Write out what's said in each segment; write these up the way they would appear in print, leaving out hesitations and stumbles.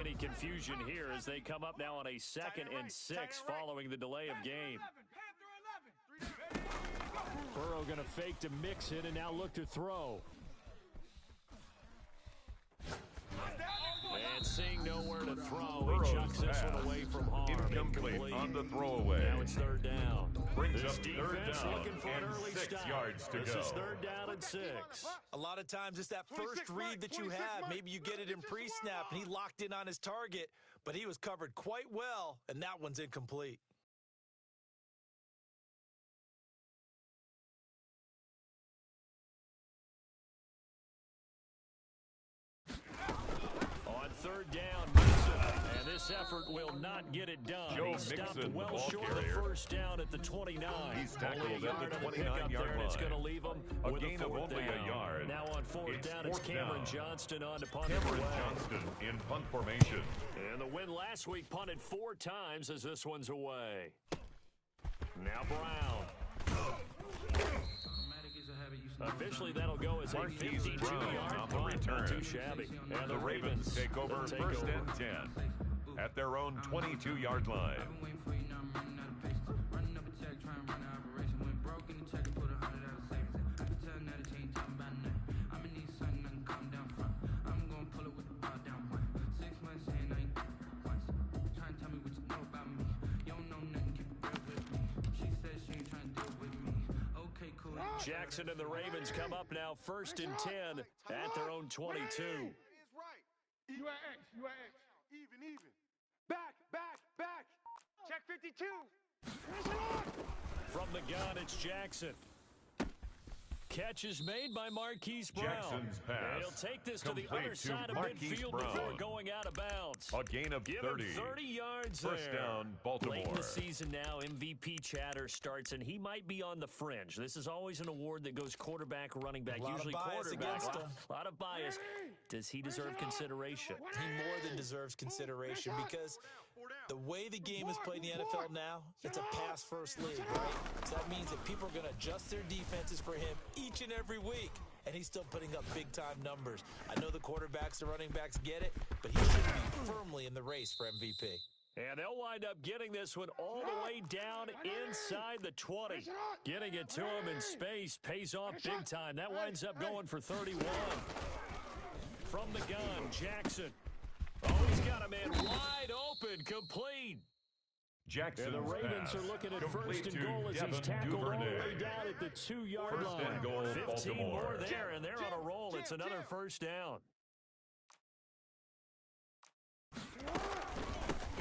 any confusion here as they come up now on a 2nd and 6 following the delay of game. Burrow going to fake to mix it and now look to throw. And seeing nowhere to throw, he chucks this one away from harm. Incomplete on the throwaway. Now it's 3rd down. Brings This up defense 3rd down looking for an and early 6 stop. yards to This go. is 3rd down and 6. A lot of times it's that first read that you have. Maybe you get it in pre-snap, and he locked in on his target, but he was covered quite well, and that one's incomplete. On 3rd down, Mixon, and this effort will not get it done. Joe He stopped Mixon, well the ball short carrier. of the 1st down at the 29. He's tackled only a at yard the on the 29-yard pickup there, and it's line. going to leave him A with gain a of 4th only down. a yard. Now on 4th down, it's 4th Cameron down. Johnston on to punt Cameron it away. Johnston in punt formation. And the win last week punted 4 times as this one's away. Now Brown. Officially, that'll go as a Marquise Brown 52-yard on the punt. return. Not too shabby. And The Ravens take over 1st and 10 at their own 22-yard line. Jackson and the Ravens come up now 1st and 10 at their own 22. You at X. Even. Back. Check 52. From the gun, it's Jackson. Catch is made by Marquise Brown. Jackson's pass. And he'll take this to the Complete other to side of Marquise midfield Brown. before going out of bounds. A gain of Give 30. him 30 yards 1st there. down, Baltimore. Late in the season now, MVP chatter starts, and he might be on the fringe. This is always an award that goes quarterback, running back, usually quarterback. A lot of bias. Does he deserve consideration? He more than deserves consideration because the way the game is played in the NFL now, it's a pass-first league, right? So that means that people are going to adjust their defenses for him each and every week, and he's still putting up big-time numbers. I know the quarterbacks, the running backs get it, but he should be firmly in the race for MVP. And they'll wind up getting this one all the way down inside the 20. Getting it to him in space pays off big time. That winds up going for 31. From the gun, Jackson. Oh, he's got a man wide open, complete. Jackson. And the Ravens are looking at 1st and goal as he's tackled all the way down at the 2-yard line. 1st and goal, 15 Baltimore. more there, and they're on a roll. It's another 1st down.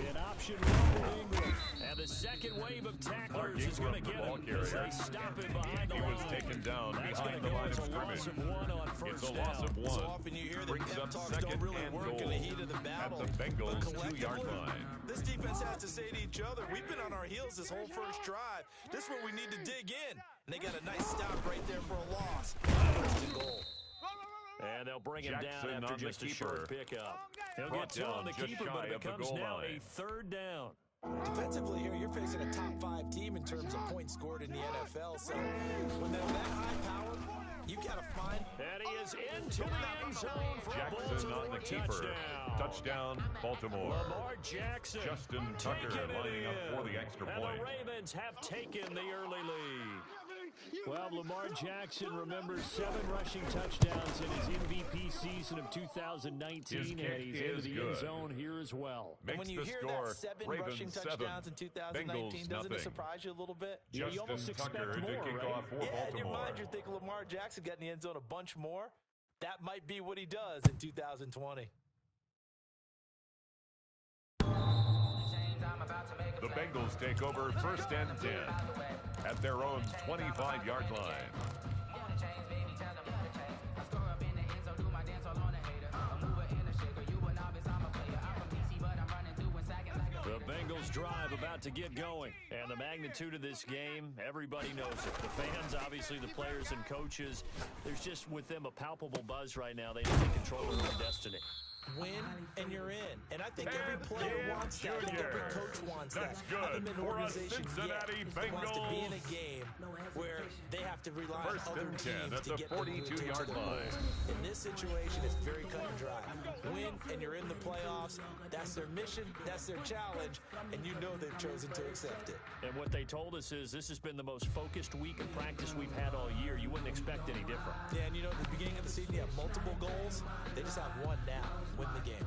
An option Robert Ingram. And the second wave of tacklers is going to get him as they stop him behind the line. He was taken down That's behind gonna the go line as of a loss scrimmage. of 1 on 1st It's a down. loss of 1. So often you hear that Brings pep up talks 2nd don't really and work goal in the heat of the battle. at the Bengals' But 2-yard collectively, line. this defense has to say to each other, we've been on our heels this whole first drive. This is where we need to dig in. And they got a nice stop right there for a loss. 1st and goal. And they'll bring him Jackson down after on the just a short keeper. pickup. He'll Brought get 2 on down the just keeper, shy but it of the becomes goal now line. a 3rd down. Defensively here, you're facing a top 5 team in terms of points scored in the NFL. So when they're that high powered, you've got to find. And he is into the end zone for a Jackson on the Baltimore keeper. touchdown. Baltimore. Lamar Jackson Justin Tucker taking it lining up in. for the extra and point. the Ravens have taken the early lead. Well, Lamar Jackson remembers 7 rushing touchdowns in his MVP season of 2019, His and kick he's into is the good. end zone here as well. And Makes when you the hear score, that 7 Ravens rushing 7, touchdowns in 2019, Bengals doesn't it nothing. surprise you a little bit? You Justin almost expect Tucker more, to kick right? off for Yeah, in your Baltimore. mind, you're thinking Lamar Jackson got in the end zone a bunch more. That might be what he does in 2020. The Bengals take over 1st and 10 at their own 25-yard line. The Bengals drive about to get going. And the magnitude of this game, everybody knows it. The fans, obviously the players and coaches, there's just with them a palpable buzz right now. They take control of their destiny. Win, and you're in. And I think every player wants that. I think every coach wants That's that. good I've been in an for a organization Cincinnati that wants to be in a Bengals. game where they have to rely on 1st other and 10 teams at to the get them to 42-yard their line. goals. In this situation, it's very cut and dry. Win, and you're in the playoffs. That's their mission. That's their challenge. And you know they've chosen to accept it. And what they told us is this has been the most focused week of practice we've had all year. You wouldn't expect any different. Yeah, and you know, at the beginning of the season, you have multiple goals. They just have one now, win the game.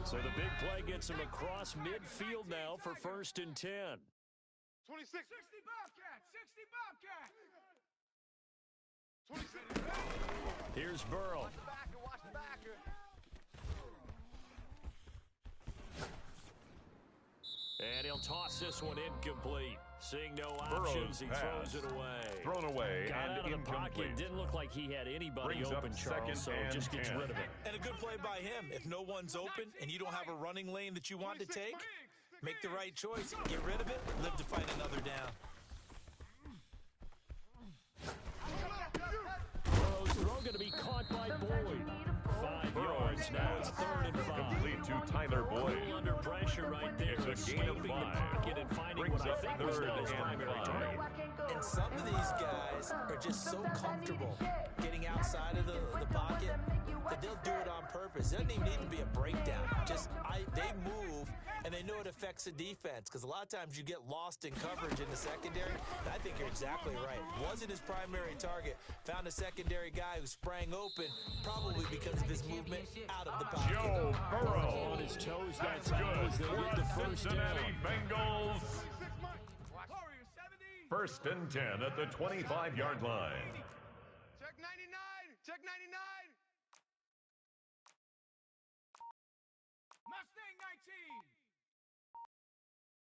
So the big play gets them across midfield now for 1st and 10. 26. 60 Bobcats. 60 Bobcats. 26. Here's Burrow. Watch the backer. Watch the backer. And he'll toss this one incomplete. Seeing no Burrow's options, he pass. throws it away. Thrown away Got and out of the incomplete. pocket. Didn't look like he had anybody Brings up open, Charles, so second and just gets 10. rid of it. And a good play by him. If no one's open and you don't have a running lane that you want to take, make the right choice. Get rid of it. Live to fight another down. Burrow's throw going to be caught by Boyd. 5 yards. Now it's 3rd and 5. Complete to Tyler Boyd. Under pressure right there. It's a gain of Escaping the 5. pocket and finding Brings what I up think was 3rd now his and primary 5. target. And some of these guys are just so comfortable getting outside of the pocket that they'll do it on purpose. It doesn't even need to be a breakdown. They move, and they know it affects the defense because a lot of times you get lost in coverage in the secondary. And I think you're exactly right. Wasn't his primary target. Found a secondary guy who sprang open, probably because of his movement out of the pocket. Joe Burrow. On his toes that That's time good as they for get the the first Cincinnati down. Bengals. Warriors 70. 1st and 10 at the 25-yard line. Check 99. Check 99. Mustang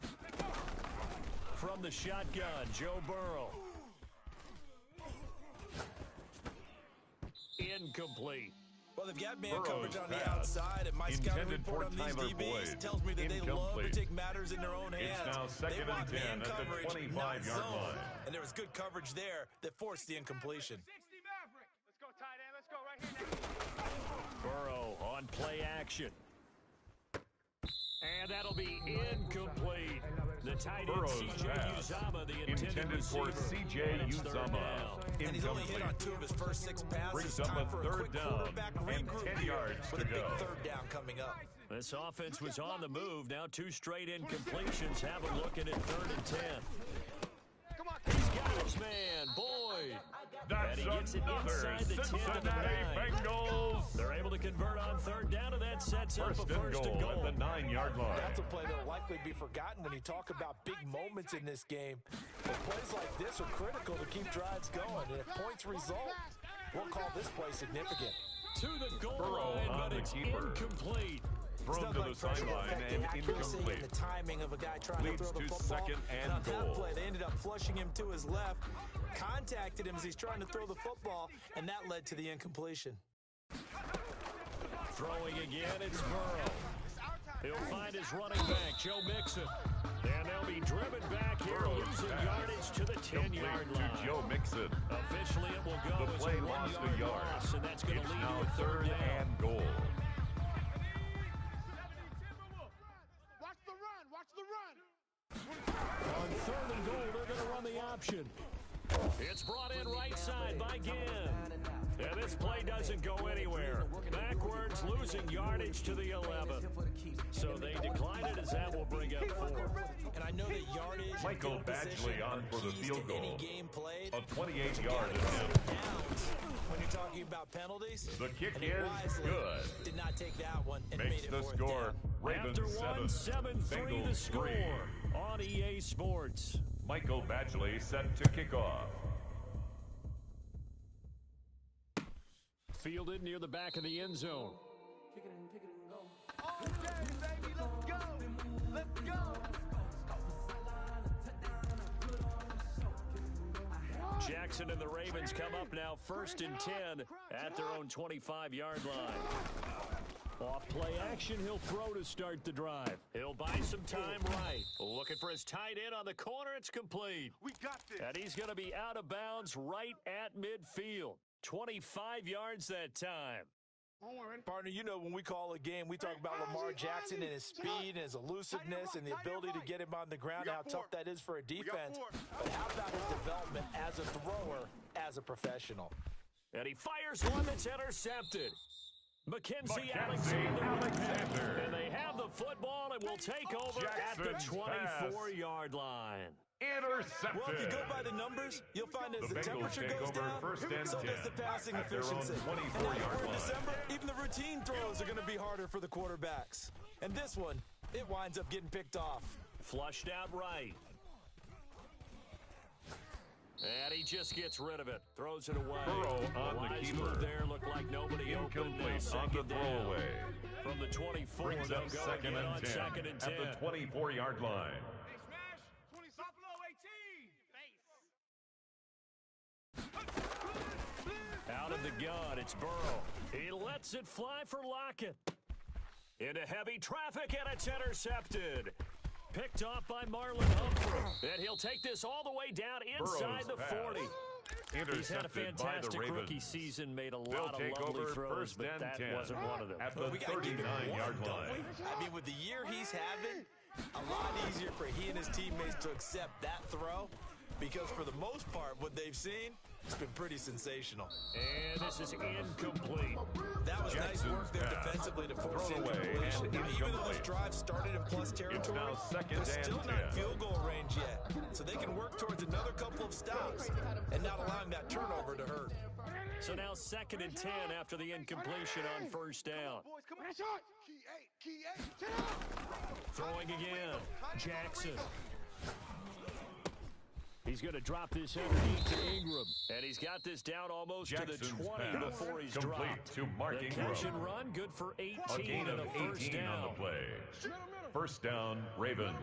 19. From the shotgun, Joe Burrow. Incomplete. Well, they've got man Burrow's coverage on the pass, outside, and my scouting intended report for on these Tyler DBs Boyd, tells me that they love to incomplete. take matters in their own hands. It's now 2nd They and want 10 man at the coverage, not 25-yard zone. line. And there was good coverage there that forced the incompletion. 60 Maverick. Let's go tight end. Let's go right here next. Burrow on play action. And that'll be incomplete. The tight end, Burrow's C.J. pass, Uzama, the intended for receiver. C.J. And it's 3rd Uzama. down. And he's only hit on Incomplete. 2 of his first 6 passes. Brings up Time a for a 3rd quick down quarterback and regroup 10 here yards with to a big go. 3rd down coming up. This offense was on the move. Now 2 straight incompletions have him looking at 3rd and 10. Come on. He's got his man, Boyd. That's And he gets it another inside the 10 to the Cincinnati 9. Bengals. They're able to convert on 3rd down, and that sets up a 1st first and goal at the 9-yard line. That's a play that will likely be forgotten when you talk about big moments in this game. But plays like this are critical to keep drives going. And if points result, we'll call this play significant. To the goal Burrow line, on but the it's keeper. incomplete. Thrown Stuff to like the pressure will sideline affect the and accuracy incomplete. and the timing of a guy trying Leads to throw the to football. 2nd and on that goal. play, they ended up flushing him to his left, contacted him as he's trying to throw the football, and that led to the incompletion. Throwing again, it's Burrow. He'll find his running back, Joe Mixon. And they'll be driven back here, Burrow's losing pass. yardage to the 10-yard Complete line. to Joe Mixon. Officially, it will go The as play a lost a 1-yard yard. loss, and that's going It's to lead now to a 3rd 3rd down. and goal. Watch the run. Watch the run. On 3rd and goal, they're going to run the option. It's brought in right side by Ginn. And this play doesn't go anywhere. Backwards, losing yardage to the 11. So they decline it as that will bring up 4. And I know that yardage and Michael field position Badgley on are for the keys field to any goal. game played. A 28-yard Downs attempt. when you're talking about penalties. The kick and he is wisely good. did not take that one and made Makes it the 4th score. down. Ravens After 1, 7, 7-3 the Bengals score 3. on EA Sports. Michael Badgley set to kick off. Fielded near the back of the end zone. All day, baby. Let's go. Let's go. Jackson and the Ravens come up now 1st and 10 at their own 25-yard line. Off play action, he'll throw to start the drive. He'll buy some time right. Looking for his tight end on the corner. It's complete. We got this. And he's going to be out of bounds right at midfield. 25 yards that time. Partner, you know when we call a game, we talk about Lamar Jackson and his speed and his elusiveness and the ability to get him on the ground, how tough that is for a defense. But how about his development as a thrower, as a professional? And he fires one that's intercepted. Mackenzie Alexander. And they have the football and will take over at the 24-yard line. Intercepted. Well, if you go by the numbers, you'll find as the Bengals temperature take goes over down, first and so 10 does the passing at their own efficiency. 24-yard And line. December, even the routine throws are going to be harder for the quarterbacks. And this one, it winds up getting picked off. Flushed out right. And he just gets rid of it. Throws it away. Burrow on the Wise keeper. move there. Looked like nobody open. Now Incomplete on the second down. throwaway. From the 24, Brings they'll up go second again and on 10 second and 10. at the 24-yard line. Hey, smash. 20 Buffalo 18. Face. Out of the gun, it's Burrow. He lets it fly for Lockett. Into heavy traffic, and it's intercepted. Picked off by Marlon Humphrey. And he'll take this all the way down inside Burrow's the pass. 40. He's had a Intercepted by the fantastic Ravens. rookie season, made a They'll lot of take lovely over throws, first but and that 10 wasn't one of them. at the We gotta give him 39-yard one, don't line. we? I mean, with the year he's having, a lot easier for he and his teammates to accept that throw, because for the most part, what they've seen, it's been pretty sensational. And this is incomplete. That was nice work there pass. defensively to force Thrown away incompletion. and Now, even though this incomplete. drive started in plus territory, now second they're and still 10. not in field goal range yet, so they can work towards another couple of stops and not allowing that turnover to hurt. So now second and 10 after the incompletion on first down. Boys, come on. Shot. Key eight. Sit up. Throwing again. Jackson. He's going to drop this underneath to Ingram. And he's got this down almost Jackson's to the 20 pass before he's complete dropped. to Mark The Ingram. catch and run, good for 18 A gain and of a first 18 down. on the play. First down, Ravens.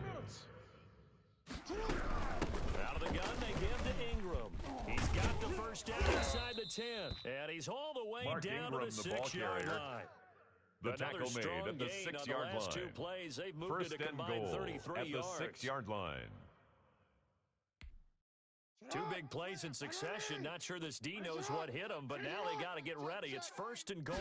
Out of the gun, they give to Ingram. He's got the first down inside the 10. And he's all the way Mark down Ingram, to the the ball 6-yard carrier. line. The Another tackle made strong at the gain on the 6-yard last two line. plays. They've moved First it a and combined goal 33 at the yards. 6-yard line. Two big plays in succession. Not sure this D knows what hit him, but now they got to get ready. It's first and goal.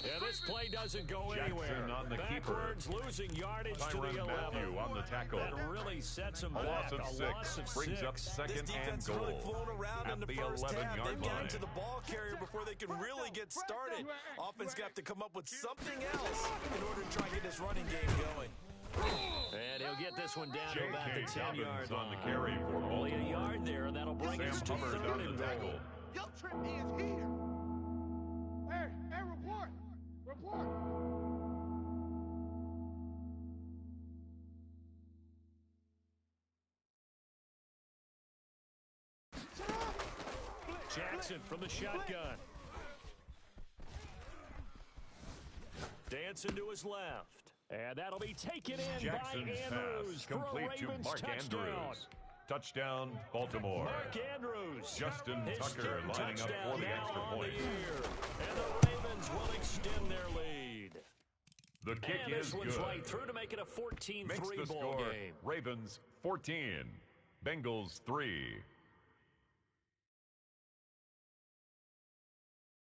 And this play doesn't go Jackson anywhere. on the keeper. Backwards, losing yardage to Tyrann the 11. Mathieu on the tackle. That really sets him A back. loss of six brings up This second and defense goal really flown around in at the the first half. 11-yard They've gotten line. to the ball carrier before they can really get started. Offense got to come up with something else in order to try and get this running game going. And he'll get this one down to about the J.K. 10-yard Dobbins line. on the carry for Only a Baltimore. yard there, and that'll bring Sam us to Hubbard third on and the tackle. goal. Yo, Trip is here. Hey, report. Report. Jackson from the shotgun. Dancing to his left. And that'll be taken in Jackson's by Andrews pass for a complete to Ravens Mark touchdown. Andrews. Touchdown, Baltimore. Mark Andrews. Justin His Tucker third lining up touchdown for the now extra on point. the year. And the Ravens will extend their lead. The kick And is this one's good. right through to make it a 14-3 Makes the ball score game. Ravens 14, Bengals 3.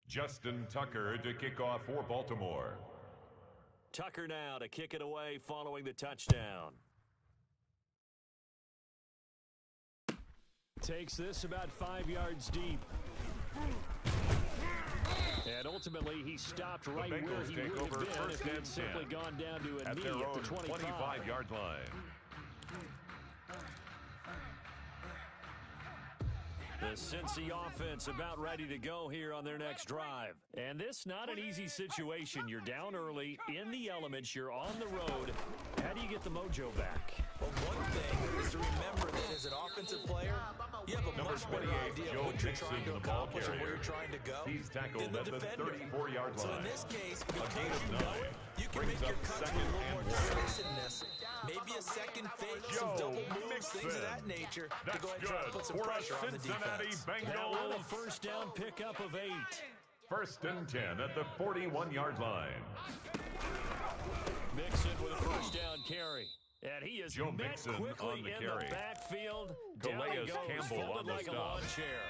Justin Tucker to kick off for Baltimore. Tucker now to kick it away following the touchdown. Takes this about 5 yards deep. And ultimately, he stopped right where Bengals he take would have over been first if he and had simply 10 gone down to a At knee their at own the 25. 25-yard line. The Cincy offense about ready to go here on their next drive. And this not an easy situation. You're down early, in the elements, you're on the road. How do you get the mojo back? Well, one thing is to remember that as an offensive player, you have a Number much better 28, idea Joe of what you're Mixon, trying to the ball accomplish and where carrier. you're trying to go He's tackled than the at the defender. 34-yard So in line. this case, A because gain of you know 9 it, you can brings make your up cuts with a second little more and 1. decisiveness. Maybe a second fake, some Joe double moves, things of Mixon. that nature to That's go ahead and try to good put some for a pressure on the Cincinnati defense. That will a Bengals. first down pickup of 8. First and 10 at the 41-yard line. Mixon with a first down carry. And he is Joe met Mixon quickly on the in carry. the backfield. Down he Calais goes, Campbell folded on the like a stop. lawn chair.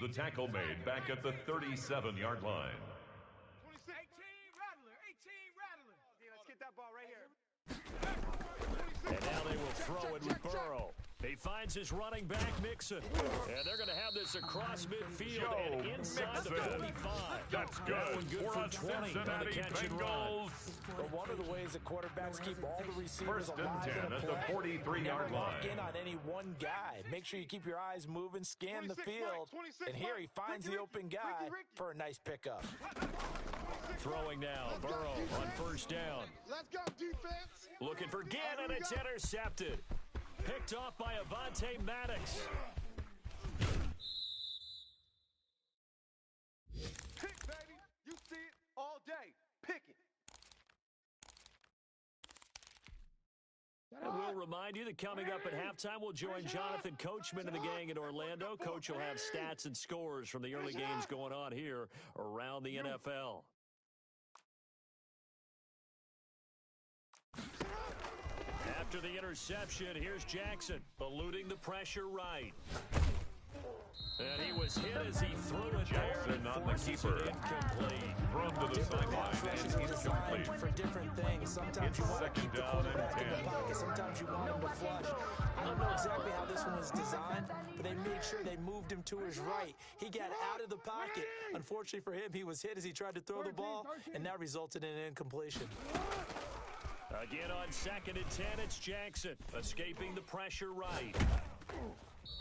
The tackle made back at the 37-yard line. 26. 18 Rattler. 18 Rattler. Yeah, let's get that ball right here. And now they will throw it with Burrow. He finds his running back, Mixon. And they're going to have this across midfield and inside the 45. That's good. That one good for 20 on the Cincinnati catch and run. Bengals. But one of the ways that quarterbacks keep all the receivers First and alive 10 in a at play, the 43-yard never lock line. in on any one guy. Make sure you keep your eyes moving, scan the field, and here he finds the open guy for a nice pickup. Throwing now, Burrow on first down. Let's go, defense. Looking for Gannon, it's intercepted. Picked off by Avonte Maddox. Pick, baby. You see it all day. Pick it. And we'll remind you that coming up at halftime, we'll join Jonathan Coachman and the gang in Orlando. Coach will have stats and scores from the early games going on here around the NFL. After the interception, here's Jackson, eluding the pressure right. And he was hit as he threw it there. Jackson on the keeper. Incomplete. Thrown to the sideline and incomplete. For different things. Sometimes It's you want to second keep the down and quarterback in 10. the pocket. Sometimes you want him to flush. I don't know exactly how this one was designed, but they made sure they moved him to his right. He got out of the pocket. Unfortunately for him, he was hit as he tried to throw the ball, and that resulted in an incompletion. Again on second and 10, it's Jackson escaping the pressure right.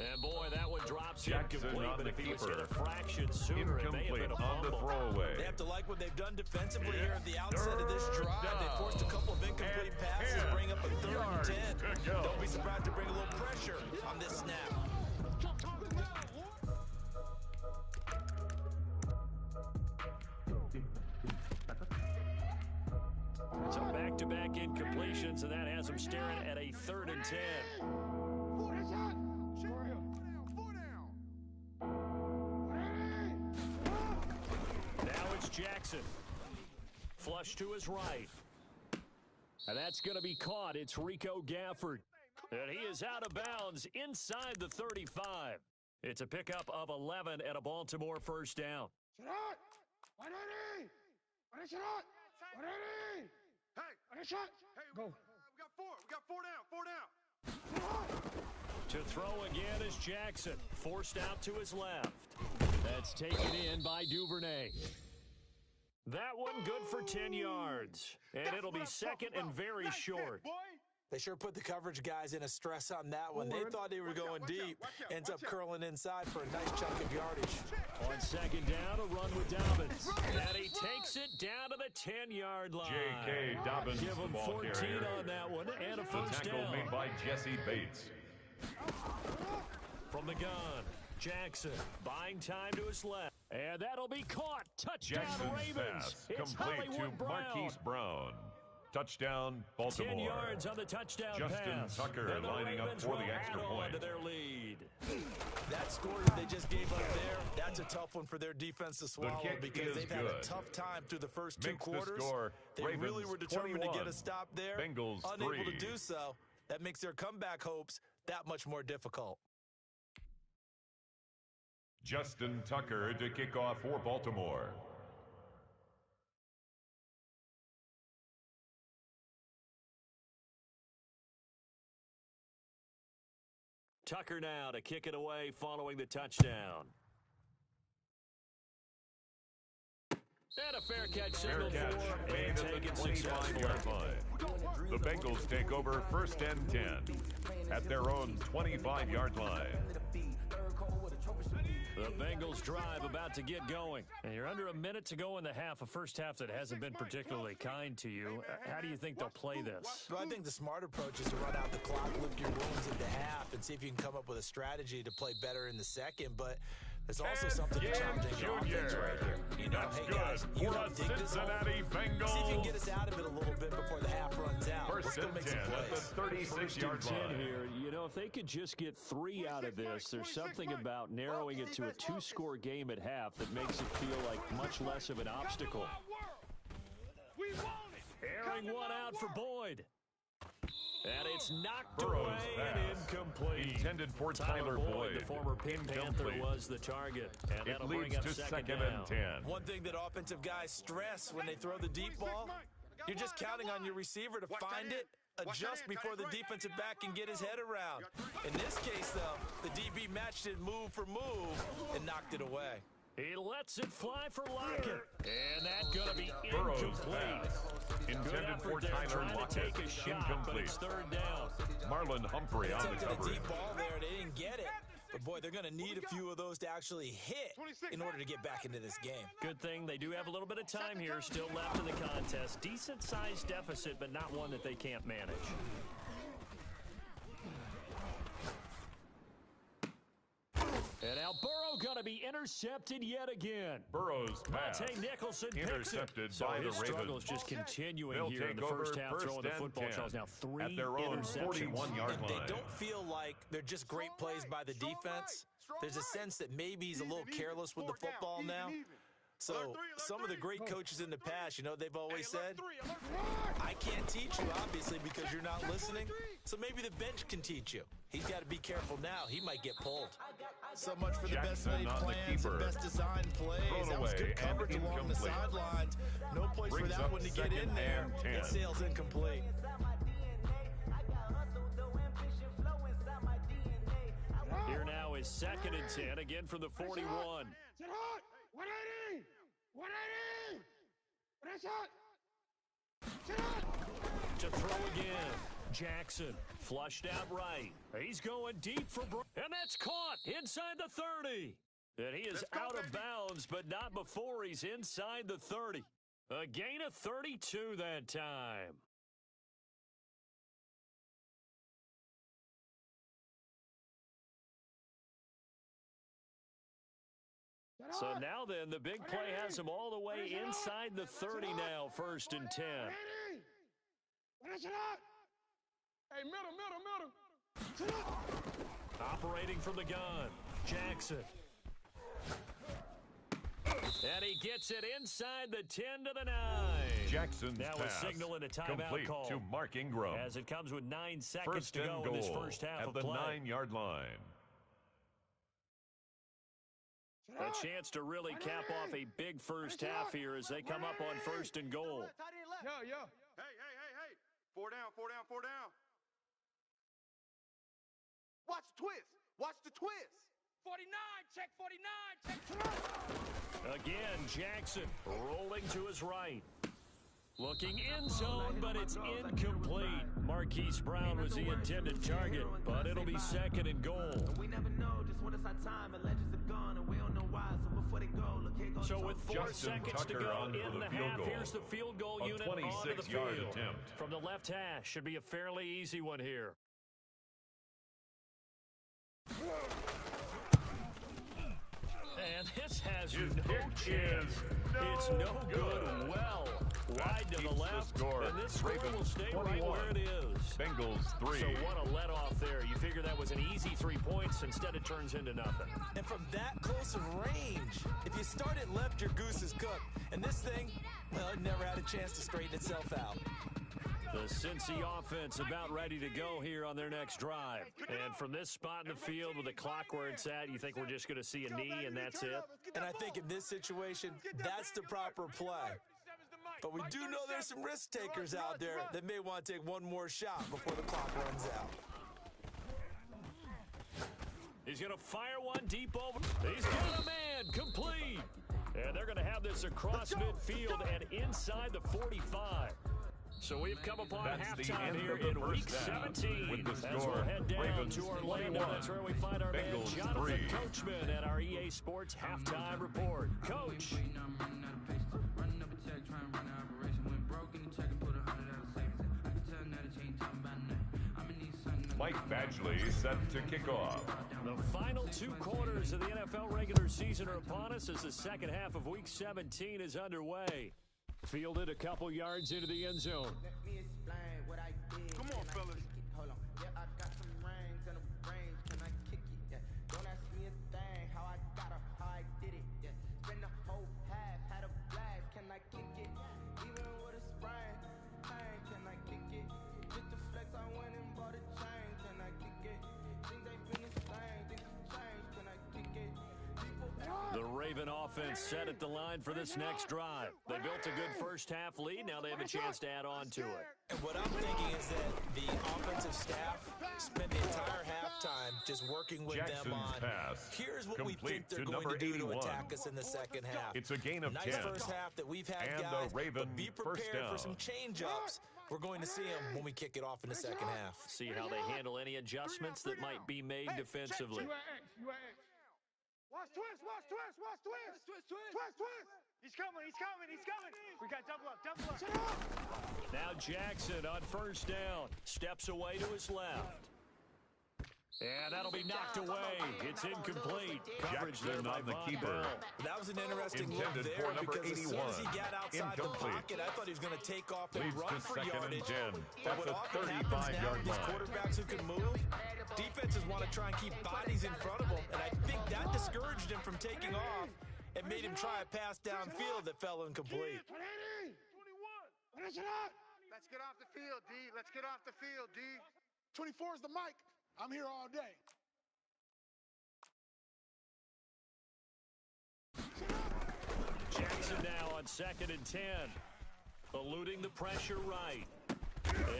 And boy, that one drops Jackson incomplete, on but the if he was hit keeper. a fraction sooner, it may have Incomplete been a on the fumble. throwaway. They have to like what they've done defensively here at the outset of this drive. They forced a couple of incomplete passes, bring up a 3rd and 10. Good go. Don't be surprised to bring a little pressure on this snap. So back-to-back incompletions, and that has him staring at a 3rd and 10. Now it's Jackson. Flush to his right. And that's going to be caught. It's Rico Gafford. And he is out of bounds inside the 35. It's a pickup of 11 and a Baltimore first down. Go. We got four down. To throw again is Jackson. Forced out to his left. That's taken in by Duvernay. That one good for 10 yards. And it'll be second and very short. They sure put the coverage guys in a stress on that one. They thought they were going deep. Ends up curling inside for a nice chunk of yardage. On second down, a run with Dobbins. And he takes it down to the 10-yard line. J.K. Dobbins, Give him the ball 14 carrier. on that one and a The first tackle down. made by Jesse Bates. From the gun, Jackson buying time to his left. And that'll be caught. Touchdown, Jackson's Ravens. pass It's complete Hollywood to Marquise Brown. Touchdown, Baltimore. 10 yards on the touchdown Justin pass. Tucker And the lining up Ravens for will the extra add on point. to their lead. That score that they just gave up there, that's a tough one for their defense to swallow kick because is they've had a good. tough time through the first two Makes the quarters. score, They Ravens really were determined to 21, get a stop there. Bengals Unable 3. to do so. That makes their comeback hopes that much more difficult. Justin Tucker to kick off for Baltimore. Tucker now to kick it away following the touchdown. And a fair catch Fair signaled catch for made and at the taken successfully. 25-yard line. The Bengals take over first and 10 at their own 25-yard line. The Bengals drive about to get going. And you're under a minute to go in the half, a first half that hasn't been particularly kind to you. How do you think they'll play this? Well, I think the smart approach is to run out the clock, lick your wounds into half, and see if you can come up with a strategy to play better in the second. But there's also something to challenging your offense right here. You know, That's hey good guys, you for don't the dig this hole. Cincinnati Bengals. See if you can get us out of it a little bit before the half runs out. Let's First go and make 10 some at the plays. 36-yard First and 10 line. here. You know, if they could just get 3 out of this, there's something about narrowing it to a 2-score game at half that makes it feel like much less of an obstacle. Airing one out for Boyd. And it's knocked Burrow's away and pass. incomplete. Intended for Tyler Boyd. The former Pink Panther, Incomplete. was the target. And It that'll leads bring up to second second down. and 10. One thing that offensive guys stress when they throw the deep ball, you're just counting on your receiver to find it adjust before the defensive back can get his head around. In this case, though, the DB matched it move for move and knocked it away. He lets it fly for Lockett. And that's going to be Burrow's incomplete. pass, intended for Tyler Lockett, Take a shot, but incomplete. it's third down. Marlon Humphrey on the Attempted a coverage. deep ball there. They didn't get it. But, boy, they're going to need a few of those to actually hit in order to get back into this game. Good thing they do have a little bit of time here still left in the contest. Decent-sized deficit, but not one that they can't manage. And now Burrow going to be intercepted yet again. Burrow's pass, Monte Nicholson picks intercepted it. So by the his struggle Ravens. is just continuing They'll here in take the over first half, throwing the football. Charles now 3 at their own interceptions. 41-yard They line. don't feel like they're just great plays by the defense. There's a sense that maybe he's a little careless with the football now. So some of the great coaches in the past, you know, they've always said, I can't teach you, obviously, because you're not listening. So maybe the bench can teach you. He's got to be careful now. He might get pulled. So much for the best Jackson laid on the plans and keeper. best designed plays. Thrown That was away good coverage and along the incomplete. sidelines. No place Brings for that up one to get second in there. and 10. It sails incomplete. Here now is 2nd and 10, again from the 41. Sit hot. 180. 180. Press hot. Sit hot. To throw again. Jackson flushed out right. He's going deep for and that's caught inside the 30. And he is out of bounds, but not before he's inside the 30. A gain of 32 that time. So now then, the big play has him all the way inside the 30 now, 1st and 10. Press it hot. Hey, middle. Sit hot. Operating from the gun, Jackson. And he gets it inside the 10 to the 9. Jackson's Now a pass, signal and a timeout complete call. to Mark Ingram. As it comes with 9 seconds First to and go goal in this first half at of the play. 9-yard line. A chance to really cap off a big first half here as they come up on 1st and goal. Yo. Hey. 4 down. Watch the twist. Watch the twist. 49, check 49, check. Again, Jackson rolling to his right. Looking in zone, but it's incomplete. Marquise Brown was the intended target, but it'll be 2nd and goal. We never know just when it's our time, and legends are gone, and we don't know why. So before they go, look, here goes. So with 4 Justin seconds to Tucker go on for in the the field half, goal. here's the field goal A unit onto the 26-yard field. attempt. From the left hash, should be a fairly easy one here. And this has His no kick chance. is It's no good. Well, wide to the keeps the left, score. and this score Ravens will stay right 21. where it is. Bengals 3. So what a let-off there. You figure that was an easy 3 points. Instead, it turns into nothing. And from that close of range, if you start it left, your goose is cooked. And this thing, well, it never had a chance to straighten itself out. The Cincy offense about ready to go here on their next drive. And from this spot in the field with the clock where it's at, you think we're just going to see a knee and that's it? And I think in this situation, that's the proper play. But we do know there's some risk takers out there that may want to take one more shot before the clock runs out. He's going to fire one deep over. He's got a man complete. And they're going to have this across midfield and inside the 45. So we've come upon That's the halftime end here of the in week first half. 17. With the As score, we'll head down Ravens to Orlando, 21, that's where we find our man Bengals Jonathan 3. Coachman at our EA Sports halftime report. Coach. Mike Badgley set to kick off. The final 2 quarters of the NFL regular season are upon us as the second half of Week 17 is underway. Fielded a couple yards into the end zone. Come on, fellas. Hold on. Yeah, I got some rings and a range. Can I kick it? Yeah. Don't ask me a thing. How I got her, how I did it. Yeah. Spend the whole half, had a blast. Can I kick it? Even with a sprain, pain. Can I kick it? Just to flex, I went and bought a chain. Can I kick it? Things ain't been the same. Things have changed. Can I kick it? People The Raven offense set at the line for this next drive. They built a good first-half lead. Now they have a chance to add on to it. And what I'm thinking is that the offensive staff spent the entire halftime just working with them on, here's what we think they're going to do to attack us in the second half. It's a gain of nice 10. First half that we've had, and guys, the Raven but be prepared for some change-ups. We're going to see them when we kick it off in the second half. See how they handle any adjustments that might be made defensively. You at X. You at X. Watch twist, watch twist, watch twist. Twist. He's coming. We got double up. Now Jackson on first down. Steps away to his left. And that'll be knocked away. It's incomplete. Coverage there Jackson by on the Von keeper. Bell. That was an interesting look Intended there for number because as soon as he 81. got outside the Incomplete. pocket, I thought he was going to take off and Leads run to for second and yardage. 10. But That's what a often happens now 35-yard with these line. quarterbacks who can move, defenses want to try and keep bodies in front of them, and I think that discouraged him from taking off and made him try a pass downfield that fell incomplete. 21. Let's get off the field, D. Let's get off the field, D. 24 is the mic. I'm here all day. Jackson now on 2nd and 10. Eluding the pressure right.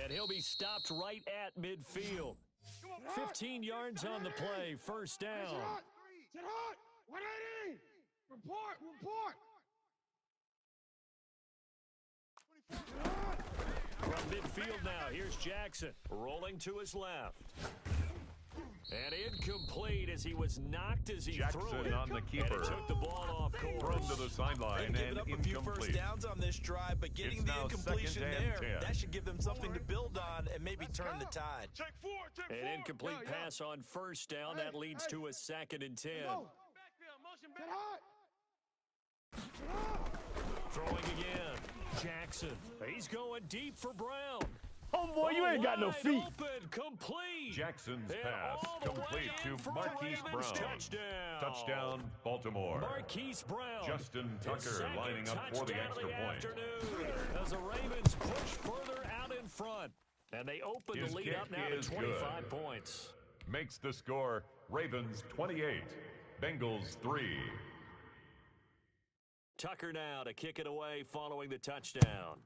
And he'll be stopped right at midfield. 15 yards on the play. First down. Sit hot. 180. Report. From midfield now, here's Jackson. Rolling to his left. And incomplete as he was knocked as he Jackson threw it. on the keeper. And he took the ball off Thrown course. to the sideline They've and given up a few first incomplete. downs on this drive, but getting It's the now incompletion 2nd and there, 10. that should give them something to build on and maybe turn the tide. Check four. An incomplete pass on first down. That leads to a 2nd and 10. Backfield, motion Sit back. hot. Throwing again. Jackson. He's going deep for Brown. Oh, boy, you ain't got no Wide feet. Open, complete. Jackson's And pass all the way complete in to for a Marquise Ravens Brown. Touchdown. Touchdown, Baltimore. Marquise Brown. Justin His Tucker second lining up for the touchdown extra of point. afternoon as the Ravens push further out in front. And they open His the lead kick up now to is 25 good. points. Makes the score Ravens 28, Bengals 3. Tucker now to kick it away following the touchdown.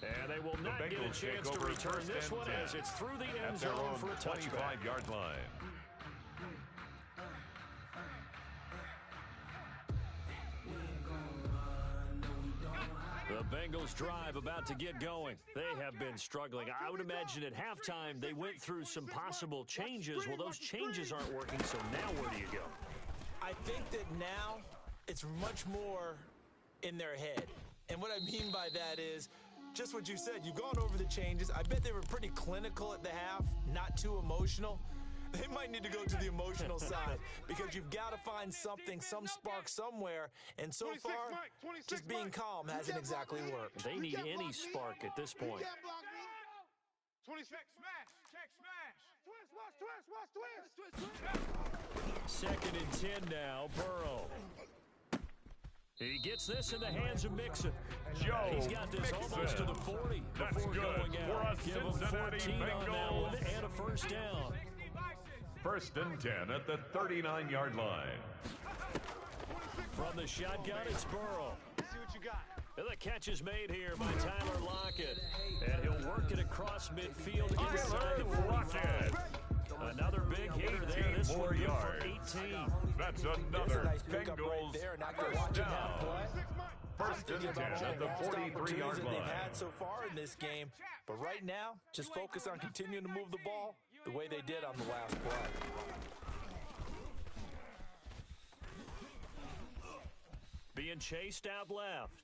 And they will not get a Bengals take chance to over return first this and one 10 as it's through the end at their zone own for a touchback. 25-yard line. The Bengals drive about to get going. They have been struggling. I would imagine at halftime they went through some possible changes. Well, those changes aren't working, so now where do you go? I think that now it's much more in their head. And what I mean by that is just what you said. You've gone over the changes. I bet they were pretty clinical at the half, not too emotional. They might need to go to the emotional side because you've got to find something, some spark somewhere. And so far, just being calm hasn't exactly worked. They need any spark at this point. 26, smash. Check, smash. Twist, watch twist. 2nd and 10 now, Burrow. He gets this in the hands of Mixon. Joe He's got this Mixon. almost to the 40 That's before good going for out. a Give him Cincinnati 14 on that one Bengals. and a first down. First and 10 at the 39-yard line. From the shotgun, it's Burrow. See what you got. And the catch is made here by Tyler Lockett. And he'll work it across midfield inside the 45. Another big hitter there. This 18 one good yards. for 18. That's There's a another nice pickup Bengals right there. And after first watching down. that play, First and 10 at the 43-yard opportunities that they've line. had so far in this game. But right now, just focus on continuing to move the ball the way they did on the last play. Being chased out left.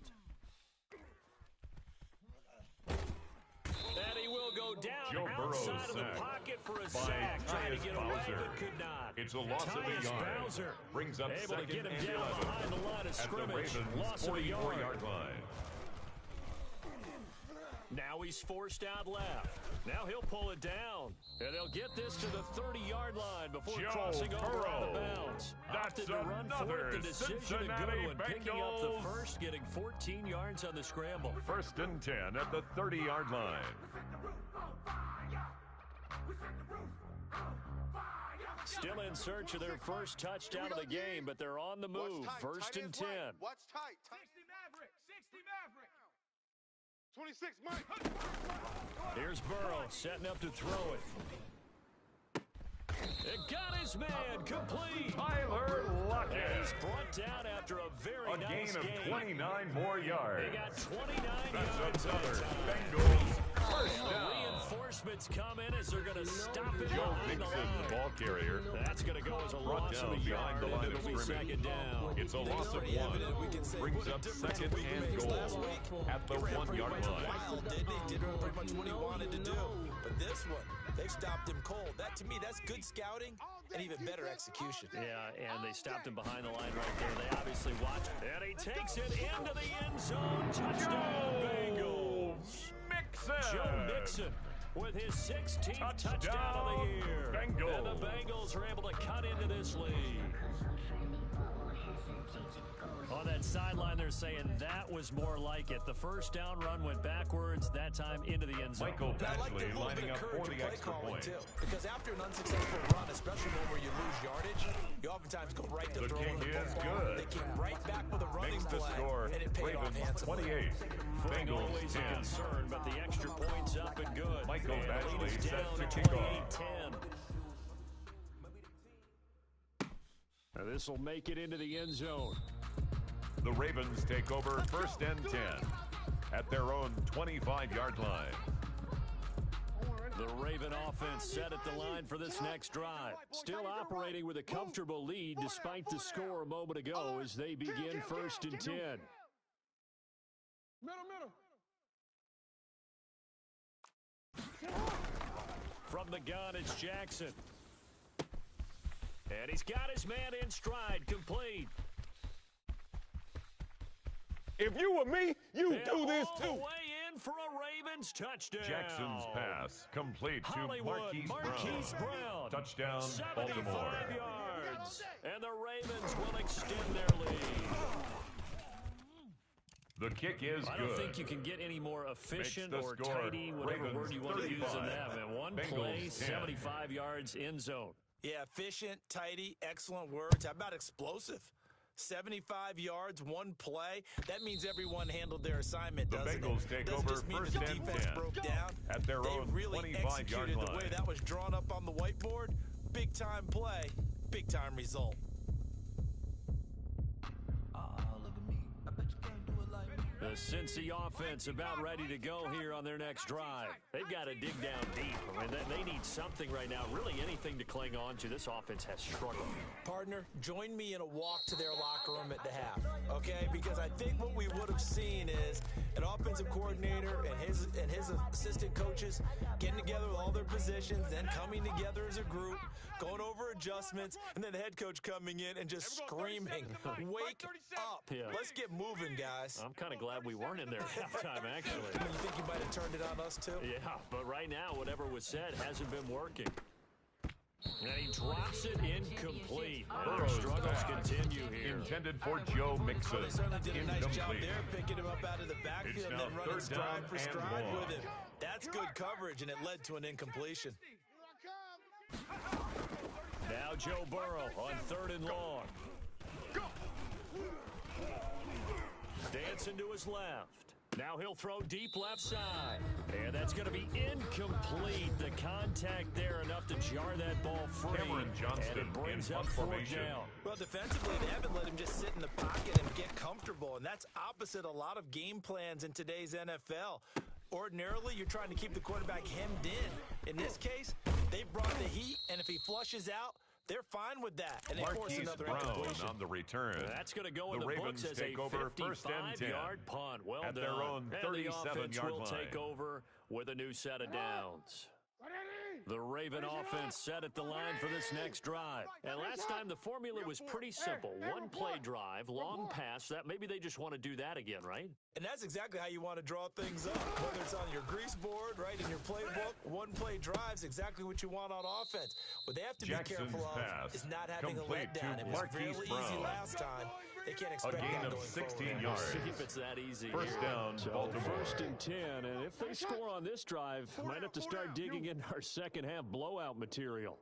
And he will go down Joe Burrow's outside of the sacked pocket for a by sack. Trying to Tyus get away, Bowser. but could not. It's a loss of a Tyus yard. Bowser Brings up able to second get him and down 11 behind the line of at the scrimmage. Ravens' Loss of a yard. 44-yard line. Now he's forced out left. Now he'll pull it down. And they'll get this to the 30-yard line before Joe crossing over out of Burrow. bounds. That's Opted to run for another it. The decision a Cincinnati good one. Picking up the Bengals. first, getting 14 yards on the scramble. First and 10 at the 30-yard line. Still in search of their first touchdown of the game, but they're on the move. First and 10. What's tight? 60 Maverick. 60 Maverick. 26 Mike. Here's Burrow setting up to throw it. It got his man complete. Tyler Lockett. And he's brought down after a very A nice gain of game. 29 more yards. They got 29 That's yards that another time. Bengals first And down. reinforcements come in as they're going to stop it Joe behind the Mixon, line. ball carrier. That's going to go as a Brought loss of down a behind yard, the line and of it'll be scrimmage. second down. It's a loss of Pretty one. evident we can say Brings what a up difference second a week and makes. goal Last week, at the he ran 1 pretty yard much line. wild, didn't he? Did pretty much what he wanted to do. But this one, they've stopped him cold. That, to me, that's good scouting and even better execution. Yeah, and they stopped him behind the line right there. They obviously watched. And he takes it into the end zone. Touchdown, Bengals. Mixon. Joe Mixon with his 16th touchdown of the year. Bengals. And the Bengals are able to cut into this lead. On that sideline, they're saying that was more like it. The first down run went backwards, that time into the end zone. Michael I like the Badgley little lining bit of up for courage the in play extra calling, point. too. Because after an unsuccessful run, especially one where you lose yardage, you oftentimes go right to The throwing kick the is football. good. They came right back with a running Makes the play, score and it paid off Ravens handsomely. 28. Footing Bengals always a 10. concern, but the extra point's up and good. Michael And the lead Badgley is set down to to kick off. 28-10. This will make it into the end zone. The Ravens take over first and 10 at their own 25-yard line. The Raven offense set at the line for this next drive. Still operating with a comfortable lead despite the score a moment ago as they begin first and 10. Middle. From the gun, it's Jackson. And he's got his man in stride, complete. If you were me, you And do this all too. the way in for a Ravens touchdown. Jackson's pass complete to Hollywood, Marquise Brown. Touchdown, 75 Baltimore. yards. And the Ravens will extend their lead. The kick is I don't good. think you can get any more efficient Makes the or score. tidy, whatever Ravens word you want to use in 35. that. Man, one Bengals play, 10. 75 yards in zone. Yeah, efficient, tidy, excellent words. How about explosive? 75 yards, one play. That means everyone handled their assignment, The doesn't Bengals it? take Doesn't over just mean first that the and defense 10 broke down. at their They own really 25-yard executed the line. way that was drawn up on the whiteboard. Big-time play, big-time result. The Cincy offense about ready to go here on their next drive. They've got to dig down deep. I mean, they need something right now, really anything to cling on to. This offense has struggled. Partner, join me in a walk to their locker room at the half, okay? Because I think what we would have seen is an offensive coordinator and his assistant coaches getting together with all their positions, then coming together as a group, going over adjustments, and then the head coach coming in and just screaming, "Wake up! Yeah. Let's get moving, guys." I'm kind of glad we weren't in there at halftime, actually. You think you might have turned it on us too? Yeah, but right now, whatever was said hasn't been working. And he drops it incomplete. And their Burrow's struggles pass. continue here. Intended for Joe Mixon. They certainly did a nice job Incomplete. there, picking him up out of the backfield It's and now then running third stride down for and stride long. with him. That's good coverage, and it led to an incompletion. Now Joe Burrow on 3rd and long. Dancing to his left. Now he'll throw deep left side. And that's going to be incomplete. The contact there enough to jar that ball free. Cameron Johnston and it brings in up punt 4th formation. down. Well, defensively, they haven't let him just sit in the pocket and get comfortable, and that's opposite a lot of game plans in today's NFL. Ordinarily, you're trying to keep the quarterback hemmed in. In this case, they brought the heat, and if he flushes out, they're fine with that, and they force Marquise another Brown incompletion. on the return. That's going to go in The the Ravens books as take a over first and 10 55-yard punt. Well at done. their own and the offense 37-yard will line. take over with a new set of downs. The Raven offense set at the line for this next drive. And last time the formula was pretty simple. One play drive, long pass. That maybe they just want to do that again, right? And that's exactly how you want to draw things up. Whether it's on your grease board, right, in your playbook, one play drives exactly what you want on offense. What they have to Jackson's be careful pass of is not having a complete to letdown. It was Marquise fairly Brown. easy last time. They can't A expect gain that of going 16 forward. yards. See if it's that easy. First here. down, So Baltimore. 1st and 10, and if they score on this drive, might have to start digging into our second half blowout material.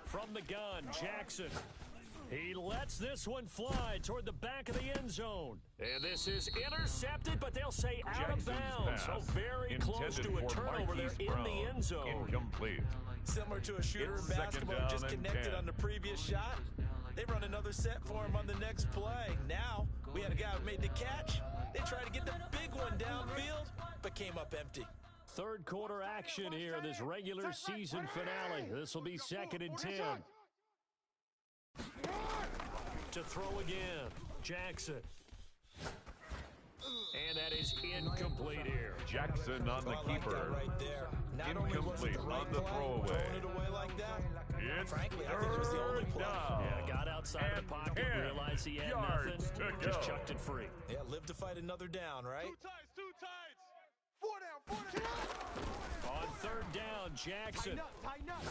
From the gun, Jackson. He lets this one fly toward the back of the end zone. And this is intercepted, but they'll say out Jackson's of bounds. pass, So very close to a intended for turnover there Marquise in Brown. the end zone. Incomplete. Similar to a shooter It's in second basketball down just and connected 10. on the previous shot. They run another set for him on the next play. Now, we had a guy who made the catch. They tried to get the big one downfield, but came up empty. Third quarter action here, this regular season finale. This will be 2nd and 10. To throw again, Jackson. And that is incomplete here. Jackson on the I like that keeper. right there. Not only was it Incomplete the right on the play, throwaway. throwing it away like that. It's Frankly, I think it was the only third play. down. Yeah, got outside of And the pocket, 10 realized he had yards nothing, to just go. chucked it free. Yeah, live to fight another down, right? Two tights. 4 down, 4 down. On third down, Jackson. Tighten up.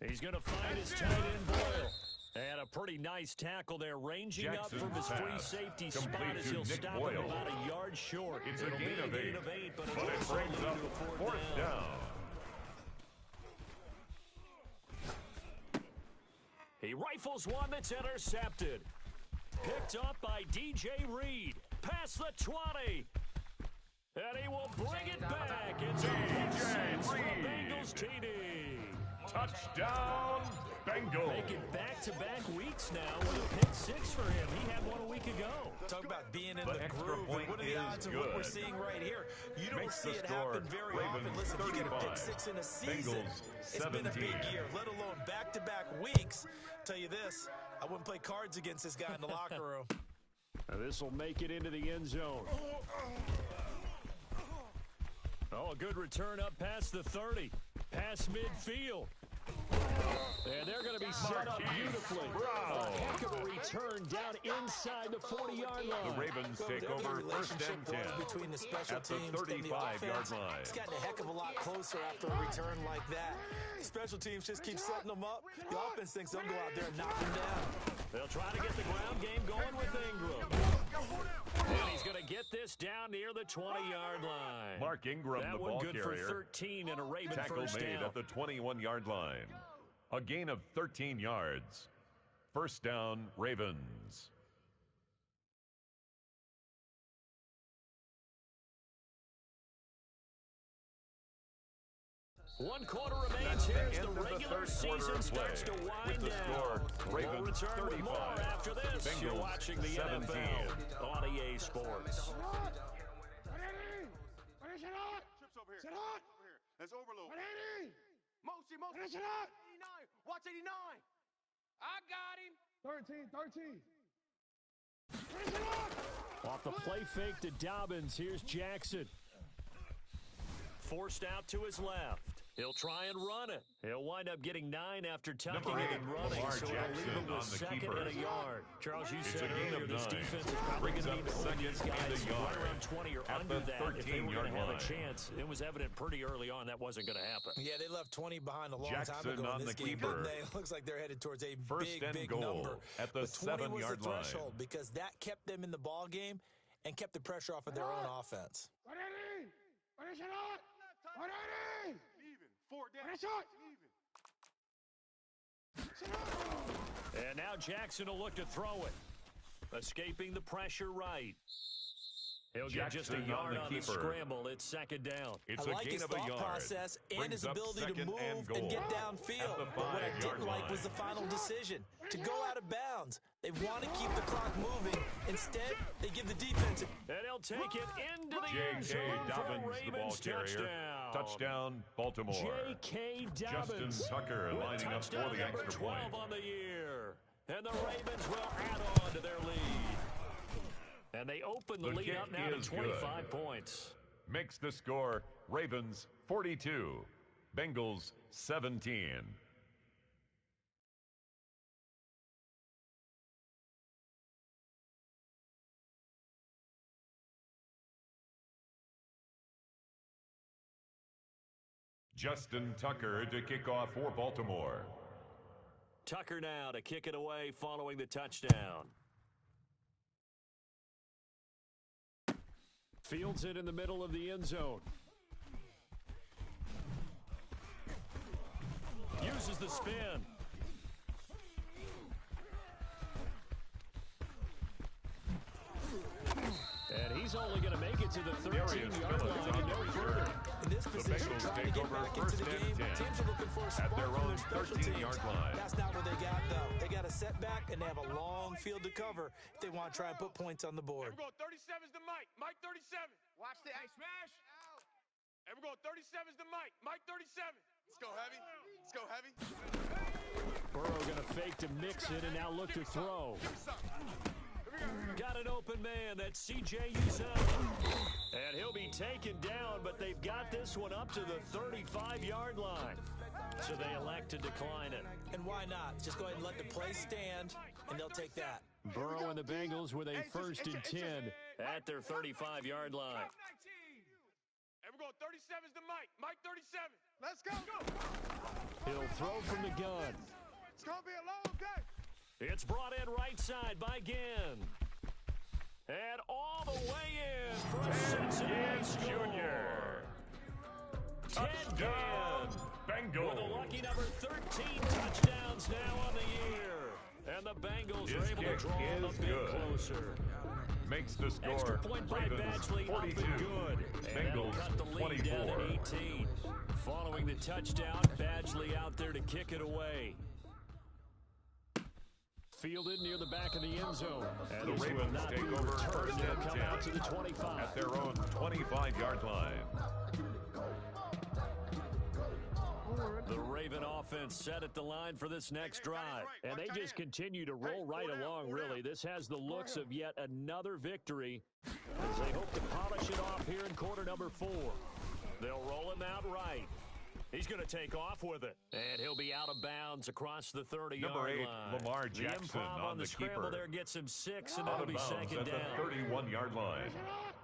He's going to find his tight end Boyle. And a pretty nice tackle there, ranging up from his Jackson's free pass, safety spot complete as to he'll Nick stop him Boyle. about a yard short. It's a It'll gain be of 8, but but it it'll brings lead up to a fourth down. He rifles one that's intercepted. Picked up by DJ Reed. Past the 20. And he will bring it back. It's a pick six for the Bengals TD. Touchdown, Bengals. Making back-to-back weeks now with a pick six for him. He had one a week ago. Talk about being in The the extra groove. point And what are the is odds of what we're good. seeing right here? You don't Makes see the it score, happen very Ravens often. Listen, you get a 35, pick six in a season. Bengals It's been a 17. big year, let alone back-to-back weeks. Tell you this, I wouldn't play cards against this guy in the locker room. And this will make it into the end zone. Oh, a good return up past the 30. Past midfield. And they're going to be set up beautifully. A heck of a return down inside the 40-yard line. The Ravens take Whatever the over first relationship and 10 was between the special at the teams and the 35-yard offense. line. It's gotten a heck of a lot closer after a return like that. Special teams just keep setting them up. The offense thinks they'll go out there and knock them down. They'll try to get the ground game going with Ingram. And he's going to get this down near the 20-yard line. Mark Ingram, that the one ball good carrier. for 13 and a Raven Tackle first made down. at the 21-yard line. A gain of 13 yards. First down, Ravens. One quarter remains here as the end of the regular third quarter season of starts to play. wind With the down. score, We'll Ravens return with 35, more after this. You're Bengals watching the 17. NFL on EA Sports. Trips over here. Sit hot. Over here. That's overload. 180. Mosi. 89. Watch 89. I got him. 13. Off the play fake to Dobbins, here's Jackson. Forced out to his left. He'll try and run it. He'll wind up getting 9 after tucking Number it 8, and running, Lamar so it'll leave Jackson him with on the second keeper. and a yard. Charles, you It's said a gain earlier of this 9. defense is probably Brings going to up need to hold these second and guys a right yard around 20 or at under the that if they were 13-yard going to have a line. chance. It was evident pretty early on that wasn't going to happen. Yeah, they left 20 behind a long Jackson time ago on in this the game, keeper. didn't they? It looks like they're headed towards a First and big goal number. at the But 20 was 7-yard the line. threshold because that kept them in the ball game and kept the pressure off of their own offense. 180. 180. Even. 4 down. Even. And now Jackson will look to throw it. Escaping the pressure right. He'll get just a Jackson yard on the keeper. scramble. It's second down. It's I a like gain his of a thought yard. process and Brings his up ability to second move and goal and get at downfield. the But what I 5-yard didn't like line. was the final decision to go out of bounds. They want to keep the clock moving. Instead, they give the defense a And he'll take it into the end J.K. zone for a Dobbins, the ball Ravens carrier. touchdown. Touchdown, Baltimore. J.K. Dobbins. Justin Tucker with lining up touchdown for the number extra 12 point. on the year. And the Ravens will add on to their lead. And they open the The lead kick up now to is 25 good. points. Makes the score Ravens 42, Bengals 17. Justin Tucker to kick off for Baltimore. Tucker now to kick it away following the touchdown. Fields it in the middle of the end zone. the spin. And he's only going to make it to the 13-yard line and no further. In this position, Bengals trying to take get over back first into the and game, 10 teams are looking for a at spark their from own their special 13-yard teams. line. That's not what they got, though. They got a setback, and they have a long field to cover if they want to try and put points on the board. And we're going 37's the Mike. Mike 37. Watch the hey, smash. And we're going 37's the Mike. Mike 37. Let's go heavy. Let's go heavy. Burrow going to fake to mix it and now look to throw. Got an open man. That's C.J. Uzomah. And he'll be taken down, but they've got this one up to the 35-yard line. So they elect to decline it. And why not? Just go ahead and let the play stand, and they'll take that. Burrow and the Bengals with a 1st and 10 at their 35-yard line. And we're going 37's the Mike. Mike 37. Let's go. He'll throw from the gun. It's going to be a long day. It's brought in right side by Ginn. And all the way in for a Cincinnati score. Ted Ginn Bengals. with a lucky number 13 touchdowns now on the year. And the Bengals His are able to kick draw them a is bit good. closer. Makes the score. Extra point by Ravens Badgley, up 42. and good. And that'll Bengals cut the lead 24. down at 18. Following the touchdown, Badgley out there to kick it away. Fielded near the back of the end zone. And The this will Ravens not be take over returned. 1st They'll and come 10 out to the 25. at their own 25-yard line. The Raven offense set at the line for this next drive. And they just continue to roll right along, really. This has the looks of yet another victory as they hope to polish it off here in quarter number 4. They'll roll him out right. He's going to take off with it. And he'll be out of bounds across the 30-yard Number 8, line. Lamar The Jackson improv on the scramble keeper. there gets him 6, and Out that'll of be bounds second at down. the 31-yard line.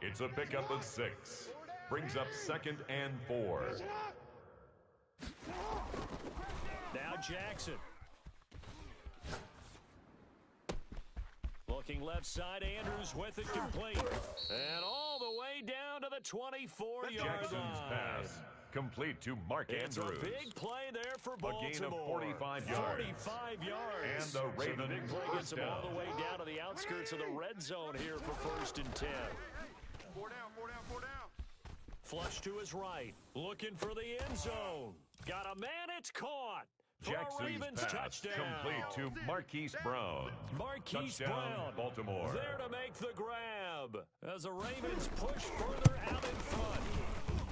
It's a pickup of 6. Brings up 2nd and 4. Now Jackson. Looking left side, Andrews with it complete. And all the way down to the 24-yard Jackson's line. pass complete to Mark It's Andrews. a big play there for Baltimore. A gain of 45 yards. 45 yards. And the So the big Ravens play gets first them all down. the way down to the outskirts of the red zone here for 1st and 10. 4 down, 4 down, 4 down. Flush to his right. Looking for the end zone. Got a man, it's caught. For a Jackson's Ravens pass touchdown. complete to Marquise Brown. Marquise Touchdown, Brown, Baltimore. there to make the grab as the Ravens push further out in front.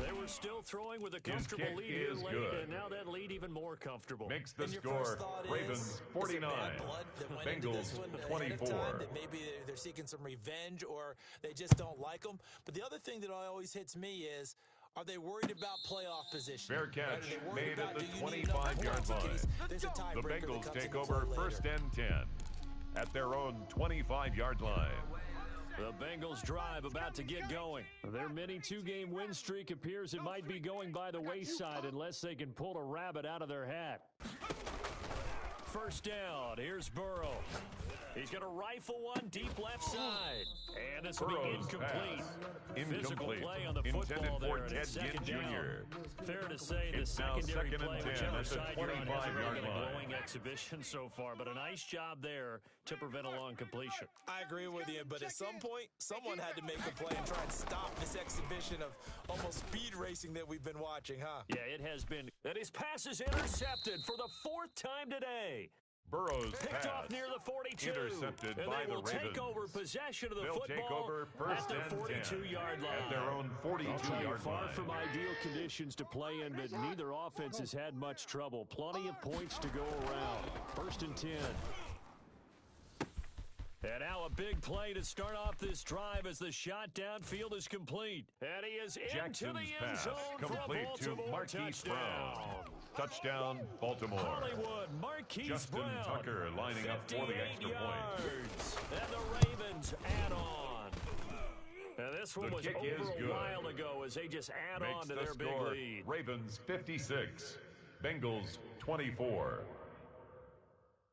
They were still throwing with a comfortable kick lead here is late, good. and now that lead even more comfortable. Makes the And your score first thought Ravens is 49. it bad blood that went into this Bengals one ahead of 24. time, that maybe they're seeking some revenge or they just don't like them. But the other thing that always hits me is, are they worried about playoff position? Fair catch Are they worried made at about, the do you need enough 25-yard points in line. case there's a The tiebreaker that Bengals comes take into over play 1st later? and 10 at their own 25-yard line. The Bengals drive about to get going. Their mini 2-game win streak appears it might be going by the wayside unless they can pull a rabbit out of their hat. 1st down. Here's Burrow. He's going to rifle one deep left side. And this will be Burrow's incomplete. pass. Physical Incomplete. play on the Intended football for there, and Ted it's Ginn 2nd down. Jr. Fair to say the It's now secondary 2nd and play, 10 whichever at the side you're on, hasn't 25-yard really been a line. glowing exhibition so far, but a nice job there to prevent a long completion. I agree with you, but at some point, someone had to make a play and try and stop this exhibition of almost speed racing that we've been watching, huh? Yeah, it has been. And his pass is intercepted for the 4th time today. Burrow's Picked pass off near the 42. intercepted and by they will the Ravens. take over possession of the They'll football take over at 1st the and 42-yard 10 line. at their own I'll tell you, 42-yard far line. from ideal conditions to play in, but neither offense has had much trouble. Plenty of points to go around. 1st and 10. And now a big play to start off this drive as the shot downfield is complete. And he is into Jackson's the end pass zone for a complete to Baltimore Marquise touchdown. Brown. Touchdown, Baltimore. Hollywood, Marquise Justin Brown. Tucker lining up for the 58 extra point. yards. And the Ravens add on. And this one The was kick over is a good. while ago as they just add Makes on to the their score big lead. Ravens 56, Bengals 24.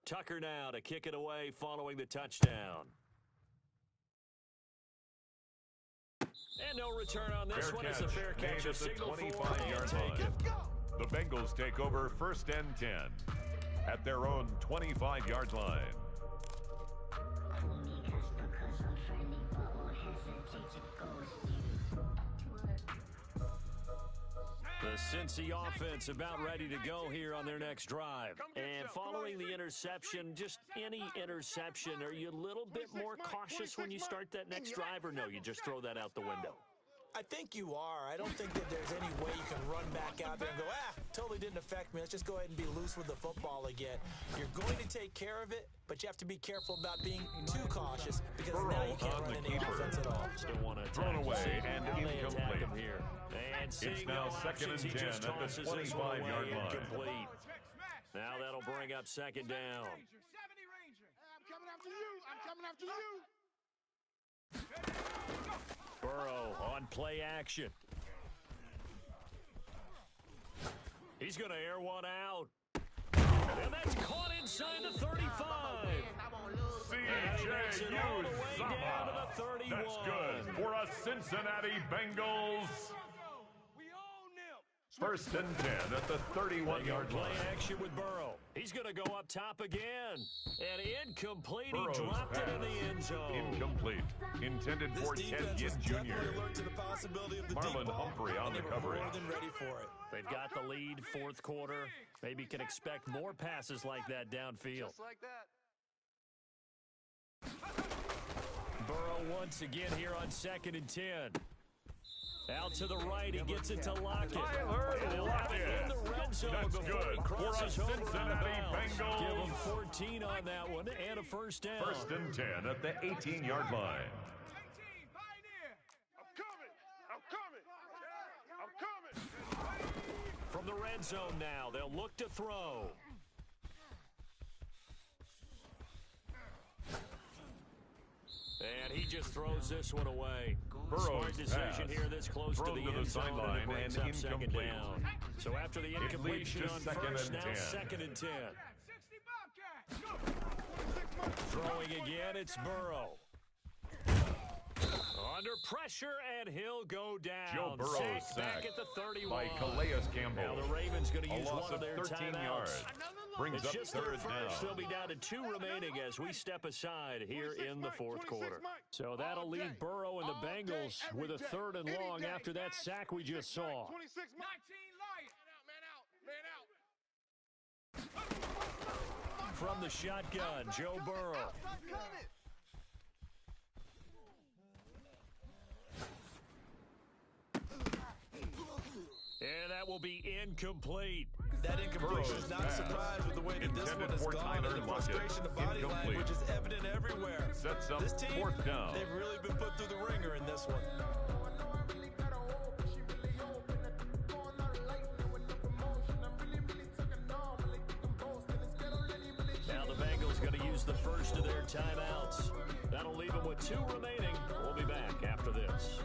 Tucker now to kick it away following the touchdown. And no return on this Fair one. It's catch a fair made catch. at A the signal for 25-yard and take line. it. The Bengals take over 1st and 10 at their own 25-yard line. The Cincy offense about ready to go here on their next drive. And following the interception, just any interception, are you a little bit more cautious when you start that next drive, or no, you just throw that out the window? I think you are. I don't think that there's any way you can run back out there and go, totally didn't affect me. Let's just go ahead and be loose with the football again. You're going to take care of it, but you have to be careful about being too cautious because now you can't run any offense at all. Still want to Thrown away and now they attack incomplete. him here. And It's now second and 10 at the 25-yard line. Incomplete. Now that'll bring up second down. I'm coming after you. I'm coming after you. Burrow on play action. He's going to air one out. And that's caught inside the 35. C.J. Uzomah. That's good for a Cincinnati Bengals. First and 10 at the 31-yard line. Play action with Burrow. He's going to go up top again. And incomplete. Burrow's He dropped pass. it in the end zone. Incomplete. Intended This for Ted defense was Ginn definitely Jr. alert to the possibility of the Marlon deep ball, Humphrey on and the they were coverage. more than ready for it. They've got the lead, fourth quarter. Maybe can expect more passes like that downfield. Just like that. Burrow once again here on second and 10. Out to the right, he gets it to Lockett. Tyler And they'll have it in the red zone That's before good he for a crosses over out of Cincinnati bounds. Bengals. Give him 14 on that one and a first down. First and 10 at the 18-yard line. I'm coming. I'm coming. I'm coming. From the red zone now, they'll look to throw. And he just throws this one away. Burrow's Smart decision pass. here this close Thrown to to the the end zone, sideline and it brings and up second incomplete. down. So after the leads incompletion to on second first, and now 10. second and 10. Throwing again, it's Burrow. Under pressure, and he'll go down. Joe Burrow Sacked back sacked at the 31. by Calais Campbell. Now the Ravens going to A use loss one of of their 13 timeouts. yards. Brings It's up just their third first. They'll down. be down to 2 remaining as we step aside here in the fourth quarter. So that'll leave Burrow and the Bengals with a third and long after that sack we just saw. 26 man out. From the shotgun, Joe Burrow. And that will be incomplete. That incompletion is not a surprise with the way that this one has for gone, Tyler and the Lockett. frustration, the body Incomplete. language is evident everywhere. Sets up This team, fourth down. they've really been put through the ringer in this one. Now the Bengals going to use the first of their timeouts. That'll leave them with 2 remaining. We'll be back after this.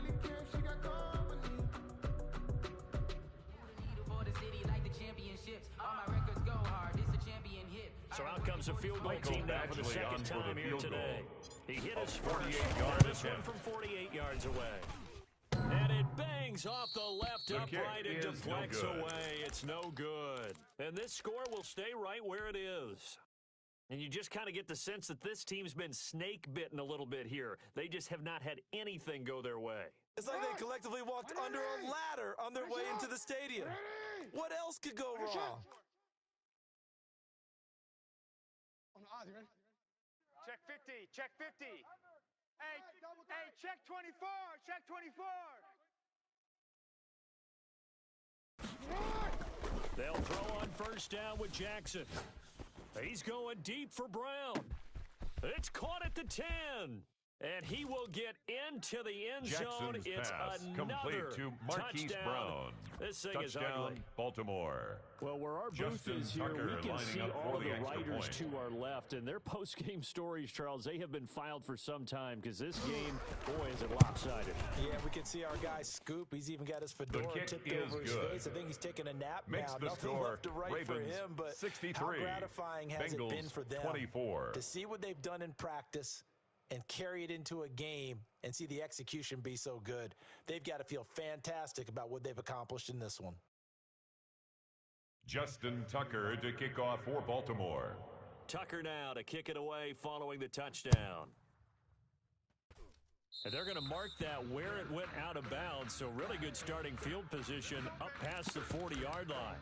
So out comes a field goal Michael team now for the Badgley second on for the time here field today. He hit his 48 first, yard this one attempt. from 48 yards away. And it bangs off the left The kick upright and is no deflects good. away. It's no good. And this score will stay right where it is. And you just kind of get the sense that this team's been snake-bitten a little bit here. They just have not had anything go their way. It's like they collectively walked under a ladder on their way into the stadium. What else could go wrong? Check 50. Check 50. Hey, check 24. Check 24. They'll throw on first down with Jackson. He's going deep for Brown. It's caught at the 10. And he will get into the end zone. Jackson's It's pass another complete to Marquise touchdown. Brown. This thing is ugly. Touchdown, Baltimore. Well, where our booth Justin is here, Tucker we can lining see up all for of the the extra writers point. to our left, and their post-game stories, Charles, they have been filed for some time because this game, boy, is it lopsided. Yeah, we can see our guy Scoop. He's even got his fedora kick tipped is over his good. face. I think he's taking a nap Makes now. the Nothing score, left to write for Ravens him, but 63. how gratifying has Bengals it been for them 24. to see what they've done in practice and carry it into a game and see the execution be so good. They've got to feel fantastic about what they've accomplished in this one. Justin Tucker to kick off for Baltimore. Tucker now to kick it away following the touchdown. And they're going to mark that where it went out of bounds, so really good starting field position up past the 40-yard line.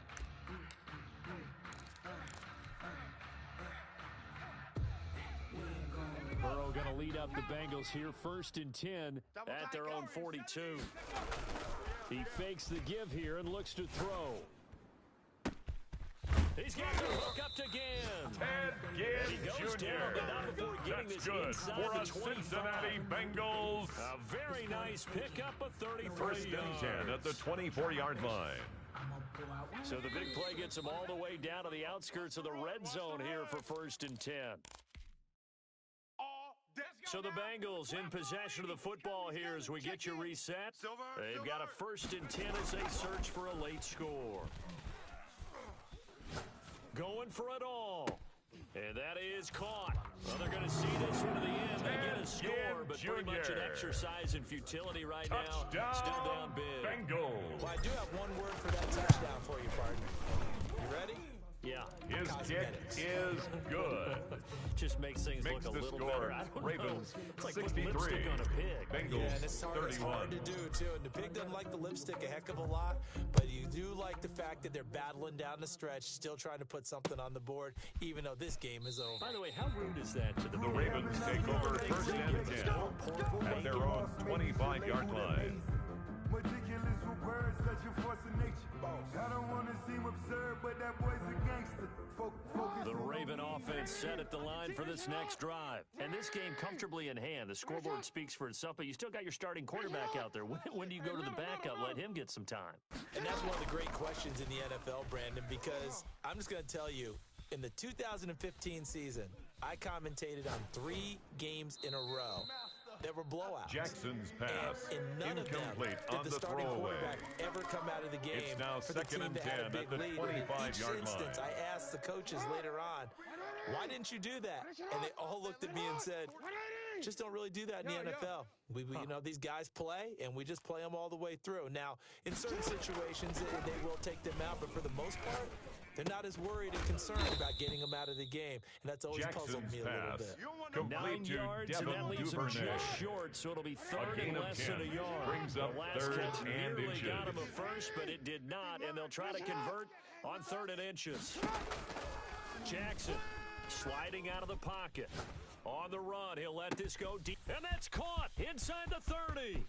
Burrow going to lead up the Bengals here, 1st and 10 at their own 42. He fakes the give here and looks to throw. He's got the hook up to Ginn. Ted Ginn Jr. That's good for a Cincinnati Bengals. A very nice pickup of 33 1st and yards. 10 at the 24-yard line. So the big play gets him all the way down to the outskirts of the red zone here for 1st and 10. So the Bengals in possession of the football here as we get you reset. They've got a 1st and 10 as they search for a late score. Going for it all. And that is caught. Well, they're going to see this one to the end. They get a score, but pretty much an exercise in futility right now. Still down big. Bengals. Well, I do have one word for that touchdown for you, partner. You ready? Yeah. His kick is good. Just makes things Makes look a the little score. better. I don't Ravens know. It's like 63. putting lipstick on a pig. Bengals Yeah, and it's hard 31. to do, too. And the pig doesn't like the lipstick a heck of a lot, but you do like the fact that they're battling down the stretch, still trying to put something on the board, even though this game is over. By the way, how rude is that to the The Ravens take over 1st and 10 at their own 25-yard line. Meticulous with words, such a force of nature. I don't want to seem absurd, but that boy's a gangster. The Raven offense set at the line for this next drive. And this game comfortably in hand. The scoreboard speaks for itself, but you still got your starting quarterback out there. When do you go to the backup? Let him get some time. And that's one of the great questions in the NFL, Brandon, because I'm just going to tell you, in the 2015 season, I commentated on 3 games in a row that were blowouts. Jackson's pass And in none incomplete of them on did the the starting throwaway. quarterback ever come out of the game. It's now for the 2nd team and that had a 10 big at the lead. And in 25-yard each instance, line. I asked the coaches later on, why didn't you do that? And they all looked at me and said, just don't really do that in the NFL. We you know, these guys play, and we just play them all the way through. Now, in certain situations, they will take them out, but for the most part, they're not as worried and concerned about getting them out of the game, and that's always puzzled Jackson's me a little pass bit. complete 9 to yards, and Devin that leaves him Duvernay. just short, so it'll be A 3rd gain and of less 10 than a yard. brings up The last 3rd catch and nearly inches. got him a first, but it did not, and they'll try to convert on 3rd and inches. Jackson sliding out of the pocket. On the run, he'll let this go deep, and that's caught inside the 30.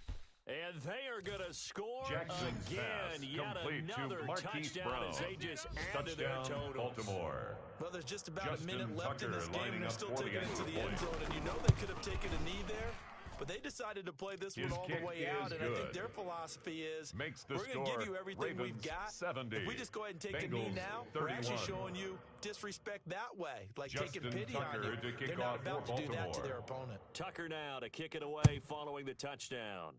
And they are going to score Jackson's again. pass Yet complete another to Marquise touchdown Brown. as they just added their Touchdown, totals. Baltimore. Well, there's just about Justin a minute left in Tucker this game, lining and they're up still for the taking it to the extra end point. zone, and you know they could have taken a knee there, but they decided to play this His one all the kick way is out, and I think good. their philosophy is, Makes the we're going to score give you everything we've Ravens got. 70. If we just go ahead and take a knee Bengals now, we're actually 31. showing you disrespect that way, like taking Justin pity on Tucker you. to kick They're not off about for to do that to Baltimore. their opponent. Tucker now to kick it away following the touchdown.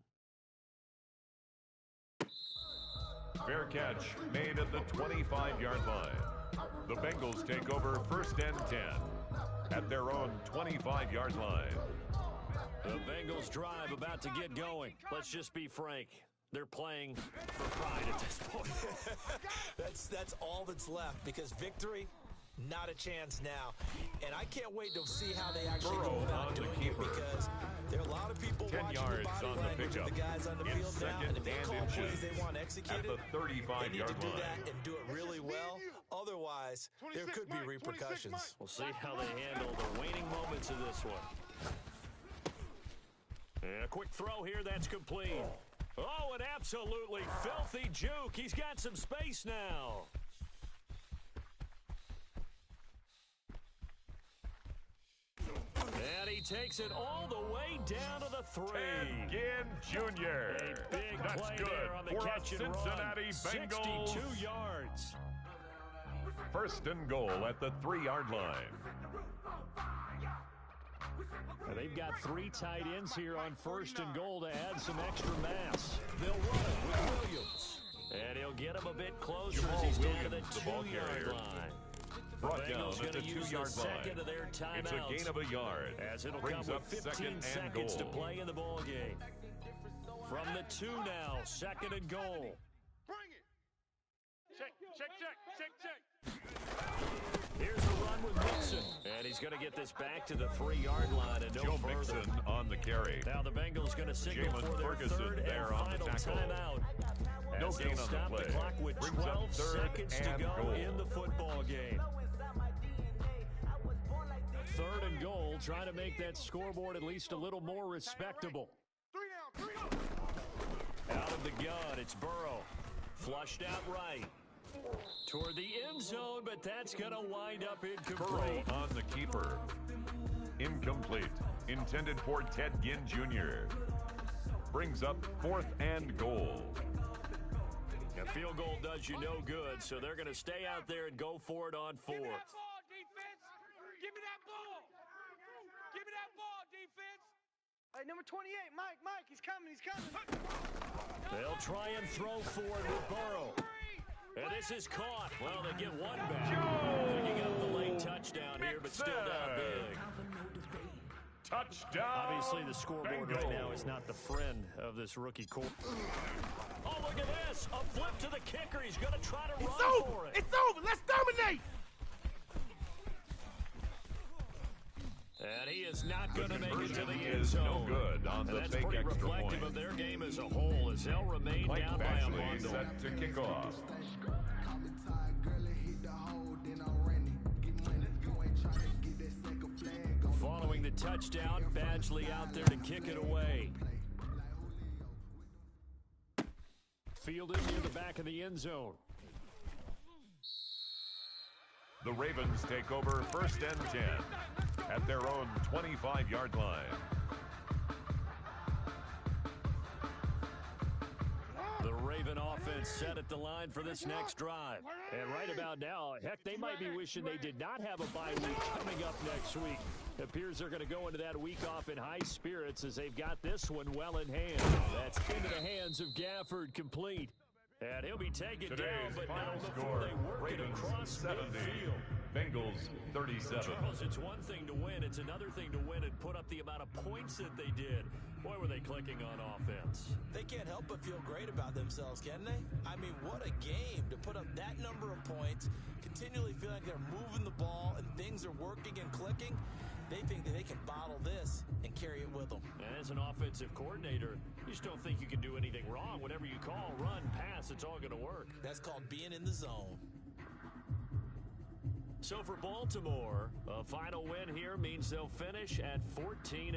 Fair catch made at the 25-yard line. The Bengals take over 1st and 10 at their own 25-yard line. The Bengals drive about to get going. Let's just be frank. They're playing for pride at this point. That's all that's left, because victory, not a chance now. And I can't wait to see how they actually Burrow go about on the doing it, keeper. because there are a lot of people 10 watching yards the body on the language of the pickup. guys on the In field now, 2nd and if they and call inches plays they want at executed, the they need 35-yard to do line. that and do it really well. Otherwise, there could be repercussions. We'll see how they handle the waning moments of this one. And a quick throw here, that's complete. Oh, an absolutely filthy juke. He's got some space now. And he takes it all the way down to the 3. Ted Ginn Jr. A big That's play good there on the for catch a and Cincinnati run. Bengals. 62 yards. 1st and goal at the 3-yard line. And they've got 3 tight ends here on 1st and goal to add some extra mass. They'll run it with Williams. And he'll get him a bit closer Jamal as he's down to Williams, the the ball 2-yard carrier. line. Brought The down Bengals at the going to use the 2-yard second line. of their timeouts. It's a gain of a yard. As it'll Brings come up with 15 2nd and seconds to goal. play in the ball game. From the 2 now, 2nd and goal. Bring it. Check. Check. Here's a run with Mixon. And he's going to get this back to the 3-yard line and no Joe further. Mixon on the carry. Now the Bengals going to signal Jamin for their Ferguson third there and on the final tackle. timeout. No As gain they'll on stop the the play. clock with Brings up 12 third seconds to and go goal. in the football game. 3rd and goal, trying to make that scoreboard at least a little more respectable. 3 down. Out of the gun, it's Burrow. Flushed out right. Toward the end zone, but that's going to wind up incomplete. Burrow on the keeper. Incomplete. Intended for Ted Ginn Jr. Brings up 4th and goal. A field goal does you no good, so they're going to stay out there and go for it on 4th. Give me that ball, defense. Give me that ball. Give me that ball, defense. Hey, number 28, Mike, he's coming. They'll try and throw forward with Burrow. And this is caught. Well, they get one back. Picking up the late touchdown here, but still down big. Touchdown. Obviously, the scoreboard right now is not the friend of this rookie core. Oh, look at this. A flip to the kicker. He's going to try to run for it. It's over. Let's dominate. And he is not going to make it to the Conversion end is zone. no good on And the that's fake pretty extra reflective point. of their game as a whole as they'll remain Mike down by a Baxley bundle. set to kick off. Following the touchdown, Badgley out there to kick it away. Fielded near the back of the end zone. The Ravens take over 1st and 10 at their own 25-yard line. The Raven offense set at the line for this next drive. And right about now, heck, they might be wishing they did not have a bye week coming up next week. It appears they're going to go into that week off in high spirits as they've got this one well in hand. That's into the hands of Gafford, complete. And he'll be taken Today's down, but final now before score, they work it Ravens across 70, midfield. Bengals 37. Charles, it's one thing to win. It's another thing to win and put up the amount of points that they did. Boy, were they clicking on offense. They can't help but feel great about themselves, can they? I mean, what a game to put up that number of points, continually feeling like they're moving the ball and things are working and clicking. They think that they can bottle this and carry it with them. And as an offensive coordinator, you just don't think you can do anything wrong. Whatever you call, run, pass, it's all going to work. That's called being in the zone. So for Baltimore, a final win here means they'll finish at 14.